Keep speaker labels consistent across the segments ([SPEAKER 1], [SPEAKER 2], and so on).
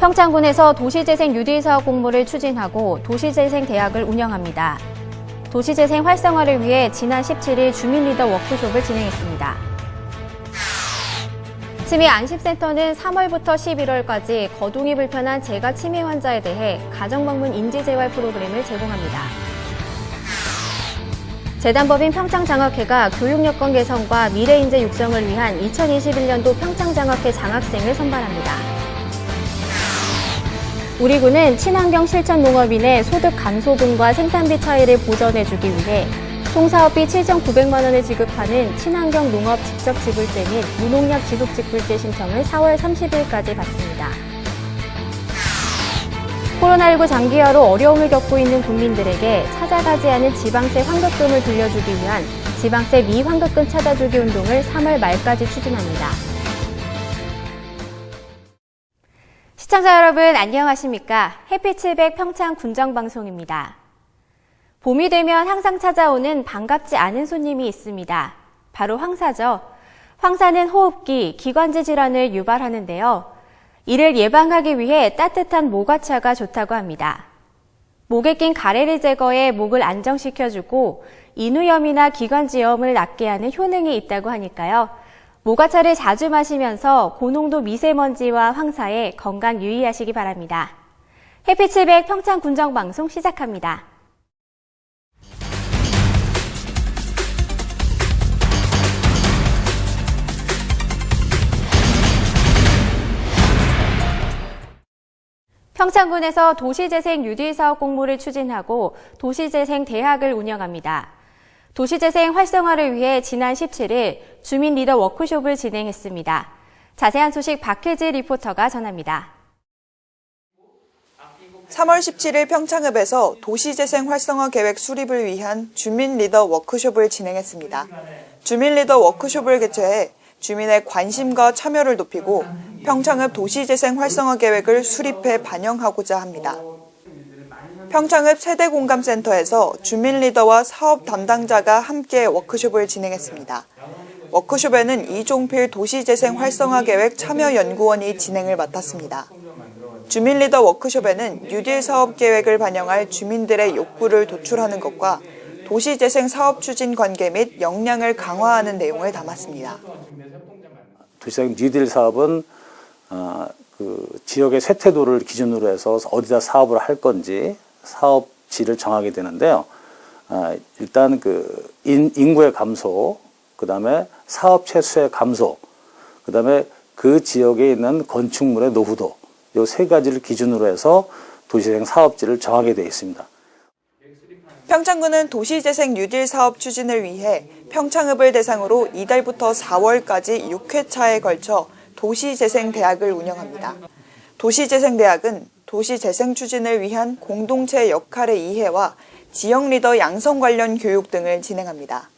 [SPEAKER 1] 평창군에서 도시재생 뉴딜 사업 공모를 추진하고 도시재생대학을 운영합니다. 도시재생 활성화를 위해 지난 17일 주민리더 워크숍을 진행했습니다. 치매 안심센터는 3월부터 11월까지 거동이 불편한 재가 치매 환자에 대해 가정방문 인지재활 프로그램을 제공합니다. 재단법인 평창장학회가 교육여건 개선과 미래인재 육성을 위한 2021년도 평창장학회 장학생을 선발합니다. 우리 군은 친환경 실천 농업인의 소득 감소분과 생산비 차이를 보전해주기 위해 총사업비 7,900만 원을 지급하는 친환경 농업 직접 지불제 및 무농약 지속 직불제 신청을 4월 30일까지 받습니다. 코로나19 장기화로 어려움을 겪고 있는 국민들에게 찾아가지 않은 지방세 환급금을 돌려주기 위한 지방세 미환급금 찾아주기 운동을 3월 말까지 추진합니다. 시청자 여러분 안녕하십니까? 해피700 평창 군정방송입니다. 봄이 되면 항상 찾아오는 반갑지 않은 손님이 있습니다. 바로 황사죠. 황사는 호흡기, 기관지 질환을 유발하는데요. 이를 예방하기 위해 따뜻한 모과차가 좋다고 합니다. 목에 낀 가래를 제거해 목을 안정시켜주고 인후염이나 기관지염을 낫게 하는 효능이 있다고 하니까요. 모과차를 자주 마시면서 고농도 미세먼지와 황사에 건강 유의하시기 바랍니다. 해피700 평창 군정방송 시작합니다. 평창군에서 도시재생 뉴딜 사업 공모를 추진하고 도시재생대학을 운영합니다. 도시재생 활성화를 위해 지난 17일 주민 리더 워크숍을 진행했습니다. 자세한 소식 박혜지 리포터가 전합니다.
[SPEAKER 2] 3월 17일 평창읍에서 도시재생 활성화 계획 수립을 위한 주민 리더 워크숍을 진행했습니다. 주민 리더 워크숍을 개최해 주민의 관심과 참여를 높이고 평창읍 도시재생 활성화 계획을 수립해 반영하고자 합니다. 평창읍 세대공감센터에서 주민 리더와 사업 담당자가 함께 워크숍을 진행했습니다. 워크숍에는 이종필 도시재생 활성화 계획 참여연구원이 진행을 맡았습니다. 주민 리더 워크숍에는 뉴딜 사업 계획을 반영할 주민들의 욕구를 도출하는 것과 도시재생 사업 추진 관계 및 역량을 강화하는 내용을 담았습니다.
[SPEAKER 3] 도시재생 뉴딜 사업은 지역의 쇠퇴도를 기준으로 해서 어디다 사업을 할 건지 사업지를 정하게 되는데요. 일단 인구의 감소, 그다음에 사업체 수의 감소, 그다음에 그 지역에 있는 건축물의 노후도, 이 세 가지를 기준으로 해서 도시재생 사업지를 정하게 되어 있습니다.
[SPEAKER 2] 평창군은 도시재생 뉴딜 사업 추진을 위해 평창읍을 대상으로 이달부터 4월까지 6회차에 걸쳐 도시재생대학을 운영합니다. 도시재생대학은 도시재생 추진을 위한 공동체 역할의 이해와 지역 리더 양성 관련 교육 등을 진행합니다.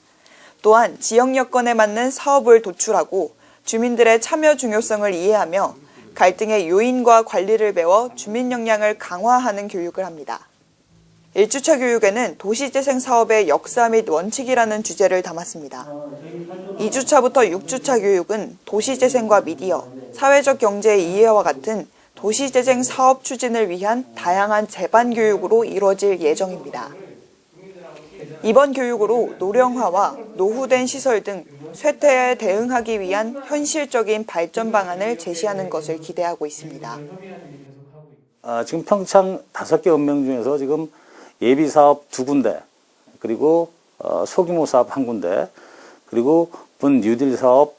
[SPEAKER 2] 또한 지역 여건에 맞는 사업을 도출하고 주민들의 참여 중요성을 이해하며 갈등의 요인과 관리를 배워 주민 역량을 강화하는 교육을 합니다. 1주차 교육에는 도시재생 사업의 역사 및 원칙이라는 주제를 담았습니다. 2주차부터 6주차 교육은 도시재생과 미디어, 사회적 경제의 이해와 같은 도시재생 사업 추진을 위한 다양한 재반 교육으로 이루어질 예정입니다. 이번 교육으로 노령화와 노후된 시설 등 쇠퇴에 대응하기 위한 현실적인 발전 방안을 제시하는 것을 기대하고 있습니다.
[SPEAKER 3] 지금 평창 5개 읍명 중에서 지금 예비사업 2군데, 그리고 소규모 사업 1군데, 그리고 본 뉴딜 사업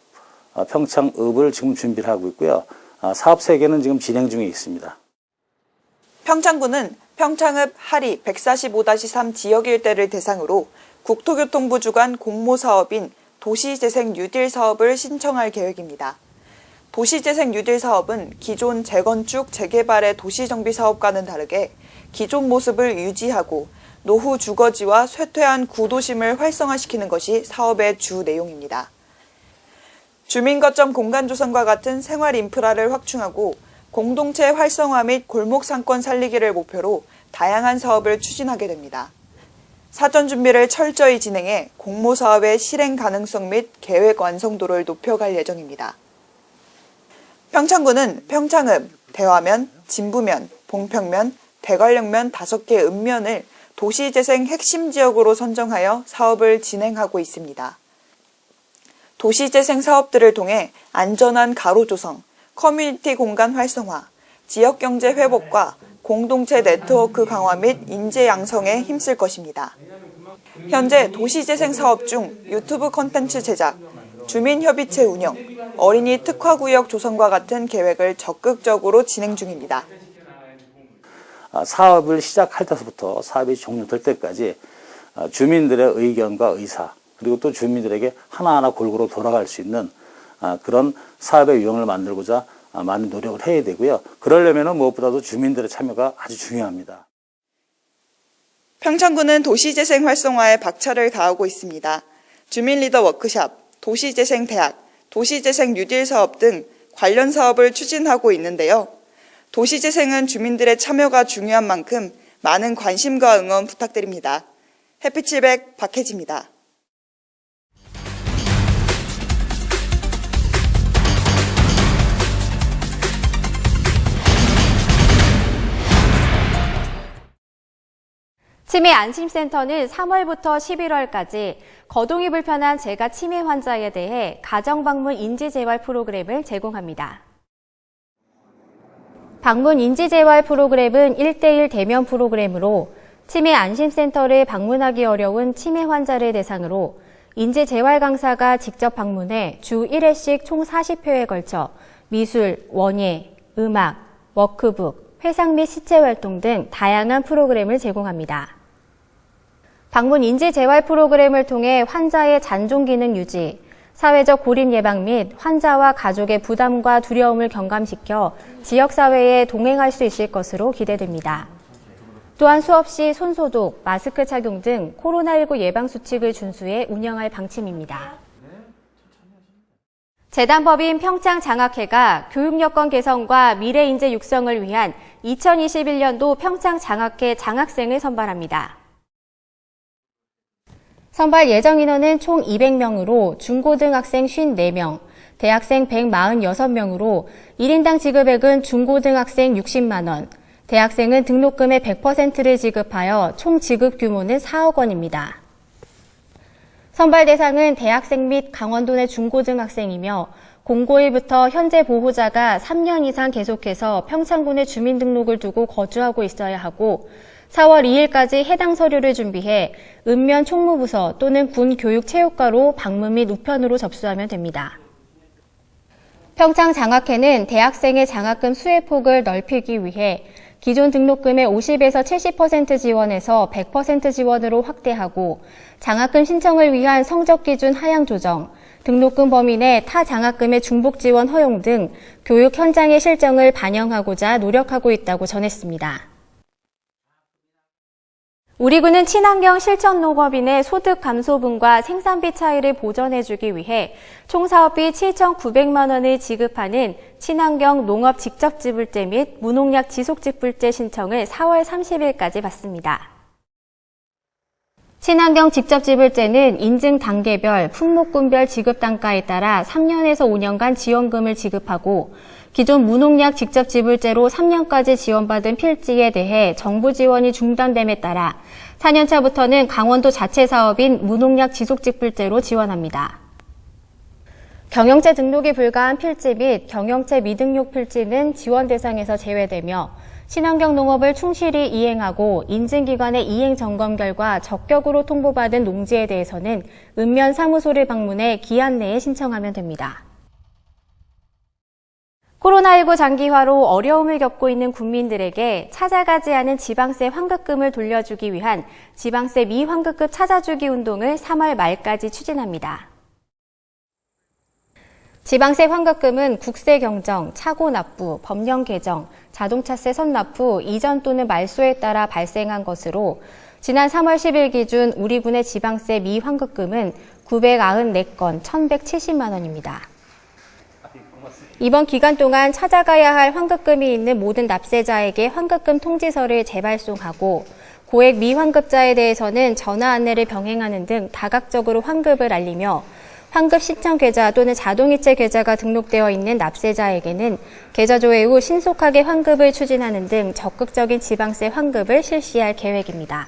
[SPEAKER 3] 평창읍을 지금 준비를 하고 있고요. 사업 3개는 지금 진행 중에 있습니다.
[SPEAKER 2] 평창군은 평창읍 하리 145-3 지역 일대를 대상으로 국토교통부 주관 공모사업인 도시재생 뉴딜 사업을 신청할 계획입니다. 도시재생 뉴딜 사업은 기존 재건축, 재개발의 도시정비 사업과는 다르게 기존 모습을 유지하고 노후 주거지와 쇠퇴한 구도심을 활성화시키는 것이 사업의 주 내용입니다. 주민 거점 공간 조성과 같은 생활 인프라를 확충하고 공동체 활성화 및 골목 상권 살리기를 목표로 다양한 사업을 추진하게 됩니다. 사전 준비를 철저히 진행해 공모 사업의 실행 가능성 및 계획 완성도를 높여갈 예정입니다. 평창군은 평창읍, 대화면, 진부면, 봉평면, 대관령면 5개 읍면을 도시재생 핵심 지역으로 선정하여 사업을 진행하고 있습니다. 도시재생 사업들을 통해 안전한 가로 조성, 커뮤니티 공간 활성화, 지역경제 회복과 공동체 네트워크 강화 및 인재 양성에 힘쓸 것입니다. 현재 도시재생 사업 중 유튜브 콘텐츠 제작, 주민협의체 운영, 어린이 특화구역 조성과 같은 계획을 적극적으로 진행 중입니다.
[SPEAKER 3] 사업을 시작할 때부터 사업이 종료될 때까지 주민들의 의견과 의사, 그리고 또 주민들에게 하나하나 골고루 돌아갈 수 있는 그런 사업의 유형을 만들고자 많은 노력을 해야 되고요. 그러려면 무엇보다도 주민들의 참여가 아주 중요합니다.
[SPEAKER 2] 평창군은 도시재생 활성화에 박차를 가하고 있습니다. 주민리더 워크샵, 도시재생대학, 도시재생 뉴딜 사업 등 관련 사업을 추진하고 있는데요. 도시재생은 주민들의 참여가 중요한 만큼 많은 관심과 응원 부탁드립니다. 해피칠백 박혜지입니다.
[SPEAKER 1] 치매 안심센터는 3월부터 11월까지 거동이 불편한 재가 치매 환자에 대해 가정방문 인지재활 프로그램을 제공합니다. 방문 인지재활 프로그램은 1:1 대면 프로그램으로 치매 안심센터를 방문하기 어려운 치매 환자를 대상으로 인지재활 강사가 직접 방문해 주 1회씩 총 40회에 걸쳐 미술, 원예, 음악, 워크북, 회상 및 시체활동 등 다양한 프로그램을 제공합니다. 방문 인지재활 프로그램을 통해 환자의 잔존 기능 유지, 사회적 고립 예방 및 환자와 가족의 부담과 두려움을 경감시켜 지역사회에 동행할 수 있을 것으로 기대됩니다. 또한 수업 시 손소독, 마스크 착용 등 코로나19 예방수칙을 준수해 운영할 방침입니다. 재단법인 평창장학회가 교육여건 개선과 미래인재 육성을 위한 2021년도 평창장학회 장학생을 선발합니다. 선발 예정 인원은 총 200명으로 중고등학생 54명, 대학생 146명으로 1인당 지급액은 중고등학생 60만 원, 대학생은 등록금의 100%를 지급하여 총 지급 규모는 4억 원입니다. 선발 대상은 대학생 및 강원도 내 중고등학생이며 공고일부터 현재 보호자가 3년 이상 계속해서 평창군에 주민등록을 두고 거주하고 있어야 하고 4월 2일까지 해당 서류를 준비해 읍면 총무부서 또는 군교육체육과로 방문 및 우편으로 접수하면 됩니다. 평창장학회는 대학생의 장학금 수혜폭을 넓히기 위해 기존 등록금의 50에서 70% 지원에서 100% 지원으로 확대하고 장학금 신청을 위한 성적 기준 하향 조정, 등록금 범위 내 타 장학금의 중복 지원 허용 등 교육 현장의 실정을 반영하고자 노력하고 있다고 전했습니다. 우리 군은 친환경 실천 농업인의 소득 감소분과 생산비 차이를 보전해주기 위해 총 사업비 7,900만 원을 지급하는 친환경 농업 직접지불제 및 무농약 지속지불제 신청을 4월 30일까지 받습니다. 친환경 직접지불제는 인증 단계별, 품목군별 지급 단가에 따라 3년에서 5년간 지원금을 지급하고 기존 무농약 직접지불제로 3년까지 지원받은 필지에 대해 정부 지원이 중단됨에 따라 4년차부터는 강원도 자체 사업인 무농약 지속지불제로 지원합니다. 경영체 등록이 불가한 필지 및 경영체 미등록 필지는 지원 대상에서 제외되며 친환경 농업을 충실히 이행하고 인증기관의 이행 점검 결과 적격으로 통보받은 농지에 대해서는 읍면 사무소를 방문해 기한 내에 신청하면 됩니다. 코로나19 장기화로 어려움을 겪고 있는 국민들에게 찾아가지 않은 지방세 환급금을 돌려주기 위한 지방세 미환급급 찾아주기 운동을 3월 말까지 추진합니다. 지방세 환급금은 국세 경정, 차고 납부, 법령 개정, 자동차세 선납후, 이전 또는 말소에 따라 발생한 것으로 지난 3월 10일 기준 우리 군의 지방세 미환급금은 994건 1,170만 원입니다. 이번 기간 동안 찾아가야 할 환급금이 있는 모든 납세자에게 환급금 통지서를 재발송하고 고액 미환급자에 대해서는 전화 안내를 병행하는 등 다각적으로 환급을 알리며 환급 신청 계좌 또는 자동이체 계좌가 등록되어 있는 납세자에게는 계좌 조회 후 신속하게 환급을 추진하는 등 적극적인 지방세 환급을 실시할 계획입니다.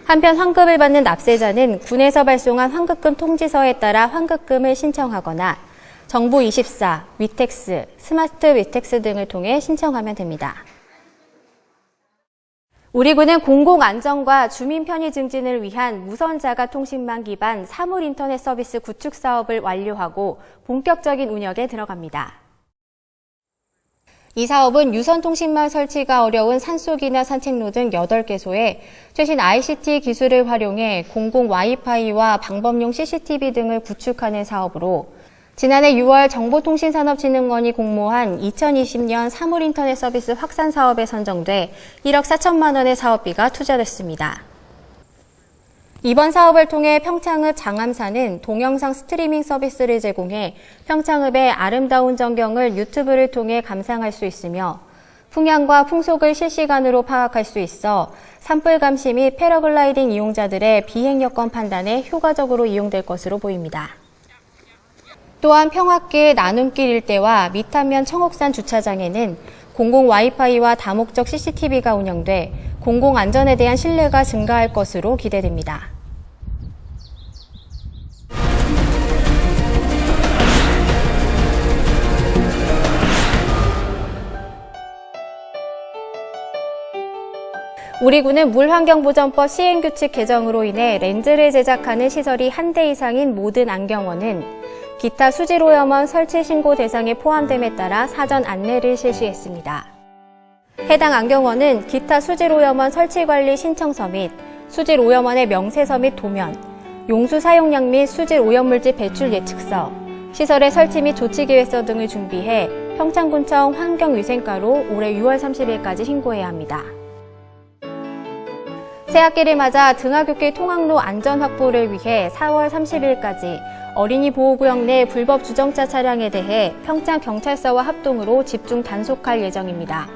[SPEAKER 1] 한편 환급을 받는 납세자는 군에서 발송한 환급금 통지서에 따라 환급금을 신청하거나 정부24, 위택스, 스마트 위택스 등을 통해 신청하면 됩니다. 우리 군은 공공안전과 주민 편의 증진을 위한 무선 자가 통신망 기반 사물 인터넷 서비스 구축 사업을 완료하고 본격적인 운영에 들어갑니다. 이 사업은 유선 통신망 설치가 어려운 산속이나 산책로 등 8개소에 최신 ICT 기술을 활용해 공공 와이파이와 방범용 CCTV 등을 구축하는 사업으로 지난해 6월 정보통신산업진흥원이 공모한 2020년 사물인터넷 서비스 확산 사업에 선정돼 1억 4천만 원의 사업비가 투자됐습니다. 이번 사업을 통해 평창읍 장암사는 동영상 스트리밍 서비스를 제공해 평창읍의 아름다운 전경을 유튜브를 통해 감상할 수 있으며 풍향과 풍속을 실시간으로 파악할 수 있어 산불 감시 및 패러글라이딩 이용자들의 비행 여건 판단에 효과적으로 이용될 것으로 보입니다. 또한 평화길 나눔길 일대와 미탄면 청옥산 주차장에는 공공 와이파이와 다목적 CCTV가 운영돼 공공안전에 대한 신뢰가 증가할 것으로 기대됩니다. 우리 군은 물환경보전법 시행규칙 개정으로 인해 렌즈를 제작하는 시설이 1대 이상인 모든 안경원은 기타 수질오염원 설치 신고 대상에 포함됨에 따라 사전 안내를 실시했습니다. 해당 안경원은 기타 수질오염원 설치관리 신청서 및 수질오염원의 명세서 및 도면, 용수 사용량 및 수질오염물질 배출 예측서, 시설의 설치 및 조치계획서 등을 준비해 평창군청 환경위생과로 올해 6월 30일까지 신고해야 합니다. 새학기를 맞아 등하굣길 통학로 안전 확보를 위해 4월 30일까지 어린이 보호구역 내 불법 주정차 차량에 대해 평창경찰서와 합동으로 집중 단속할 예정입니다.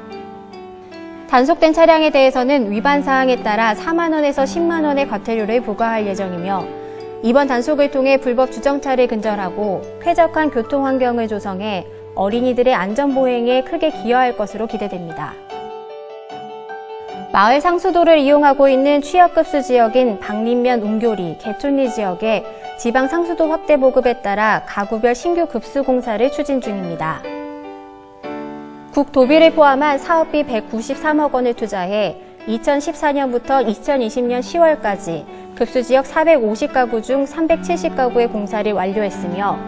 [SPEAKER 1] 단속된 차량에 대해서는 위반 사항에 따라 4만 원에서 10만 원의 과태료를 부과할 예정이며 이번 단속을 통해 불법 주정차를 근절하고 쾌적한 교통 환경을 조성해 어린이들의 안전보행에 크게 기여할 것으로 기대됩니다. 마을 상수도를 이용하고 있는 취약급수 지역인 박림면 웅교리, 개촌리 지역에 지방 상수도 확대 보급에 따라 가구별 신규 급수 공사를 추진 중입니다. 국도비를 포함한 사업비 193억 원을 투자해 2014년부터 2020년 10월까지 급수 지역 450가구 중 370가구의 공사를 완료했으며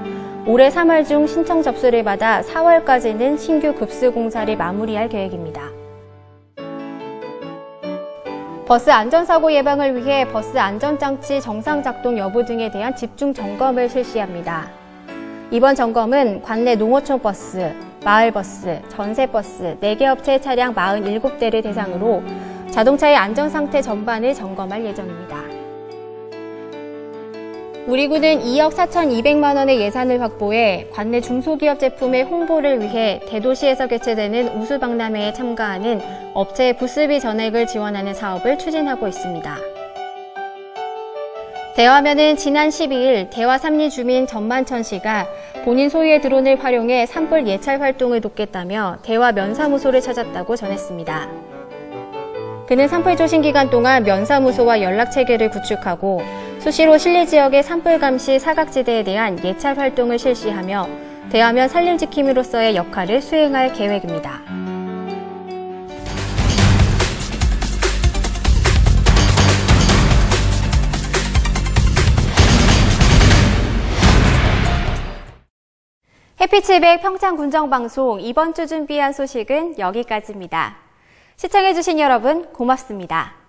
[SPEAKER 1] 올해 3월 중 신청 접수를 받아 4월까지는 신규 급수 공사를 마무리할 계획입니다. 버스 안전사고 예방을 위해 버스 안전장치 정상 작동 여부 등에 대한 집중 점검을 실시합니다. 이번 점검은 관내 농어촌 버스, 마을버스, 전세버스, 4개 업체의 차량 47대를 대상으로 자동차의 안전상태 전반을 점검할 예정입니다. 우리 군은 2억 4,200만 원의 예산을 확보해 관내 중소기업 제품의 홍보를 위해 대도시에서 개최되는 우수박람회에 참가하는 업체의 부스비 전액을 지원하는 사업을 추진하고 있습니다. 대화면은 지난 12일 대화 삼리 주민 전만천 씨가 본인 소유의 드론을 활용해 산불 예찰 활동을 돕겠다며 대화 면사무소를 찾았다고 전했습니다. 그는 산불 조심 기간 동안 면사무소와 연락체계를 구축하고 수시로 실리 지역의 산불 감시 사각지대에 대한 예찰 활동을 실시하며 대화면 산림지킴이로서의 역할을 수행할 계획입니다. 해피700 평창군정방송 이번 주 준비한 소식은 여기까지입니다. 시청해주신 여러분 고맙습니다.